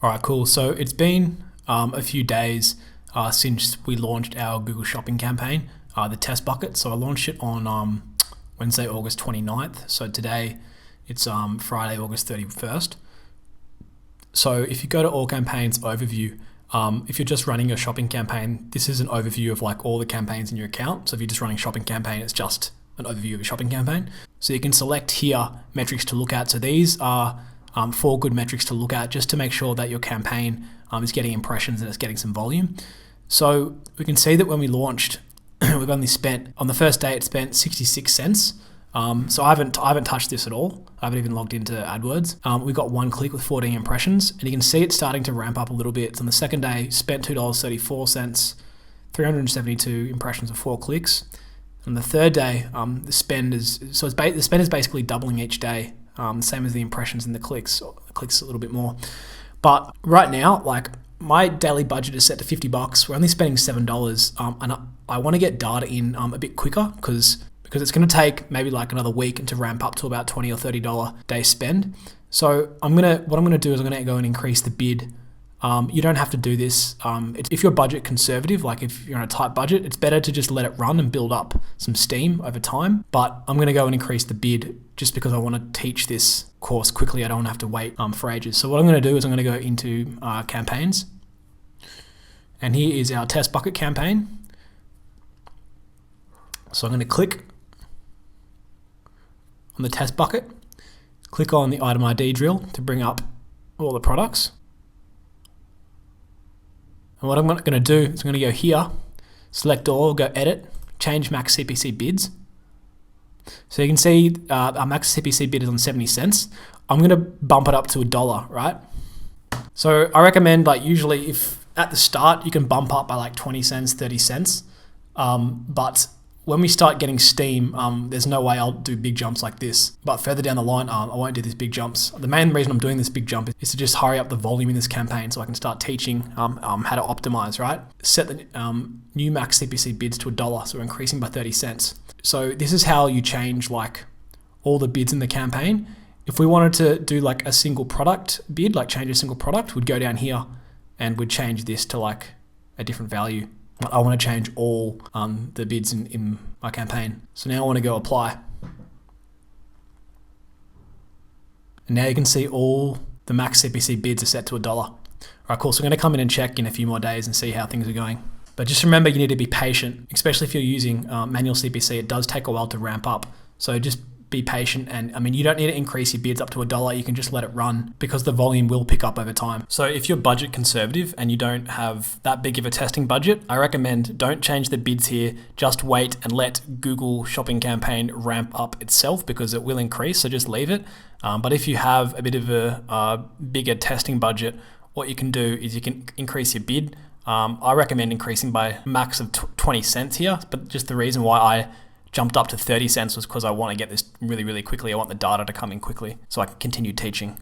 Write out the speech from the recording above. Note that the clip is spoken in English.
All right, cool. So it's been a few days since we launched our Google Shopping campaign, the test bucket. So I launched it on Wednesday, August 29th. So today it's Friday, August 31st. So if you go to All Campaigns Overview, if you're just running your shopping campaign, this is an overview of like all the campaigns in your account. So if you're just running a shopping campaign, it's just an overview of a shopping campaign. So you can select here metrics to look at. So these are 4 good metrics to look at just to make sure that your campaign is getting impressions and it's getting some volume. So we can see that when we launched, we've only spent, on the first day it spent 66 cents. So I haven't touched this at all. I haven't even logged into AdWords. We got 1 click with 14 impressions, and you can see it's starting to ramp up a little bit. So on the second day, spent $2.34, 372 impressions of 4 clicks. On the third day, the spend is basically doubling each day. Same as the impressions and the clicks a little bit more. But right now, like my daily budget is set to $50. We're only spending $7, and I want to get data in a bit quicker because it's going to take maybe like another week to ramp up to about $20 or $30 day spend. So what I'm going to do is I'm going to go and increase the bid. You don't have to do this. If you're budget conservative, like if you're on a tight budget, it's better to just let it run and build up some steam over time. But I'm going to go and increase the bid just because I want to teach this course quickly. I don't want to have to wait for ages. So what I'm going to do is I'm going to go into campaigns. And here is our test bucket campaign. So I'm going to click on the test bucket, click on the item ID drill to bring up all the products. And what I'm going to do is I'm going to go here, select all, go edit, change max CPC bids. So you can see our max CPC bid is on 70 cents. I'm going to bump it up to $1, right? So I recommend, like, usually if at the start you can bump up by like 20 cents, 30 cents. But when we start getting steam, there's no way I'll do big jumps like this. But further down the line, I won't do these big jumps. The main reason I'm doing this big jump is to just hurry up the volume in this campaign so I can start teaching how to optimize, right? Set the new max CPC bids to $1, so we're increasing by 30 cents. So this is how you change like all the bids in the campaign. If we wanted to do like a single product bid, like change a single product, we'd go down here and we'd change this to like a different value. I want to change all the bids in my campaign. So now I want to go apply. And now you can see all the max CPC bids are set to $1. All right, cool. So we're going to come in and check in a few more days and see how things are going. But just remember, you need to be patient, especially if you're using manual CPC. It does take a while to ramp up. So just be patient. And I mean, you don't need to increase your bids up to $1. You can just let it run because the volume will pick up over time. So if you're budget conservative and you don't have that big of a testing budget, I recommend don't change the bids here. Just wait and let Google Shopping campaign ramp up itself because it will increase. So just leave it. But if you have a bit of a bigger testing budget, what you can do is you can increase your bid. I recommend increasing by a max of 20 cents here, but just the reason why I jumped up to 30 cents was because I want to get this really, really quickly. I want the data to come in quickly so I can continue teaching.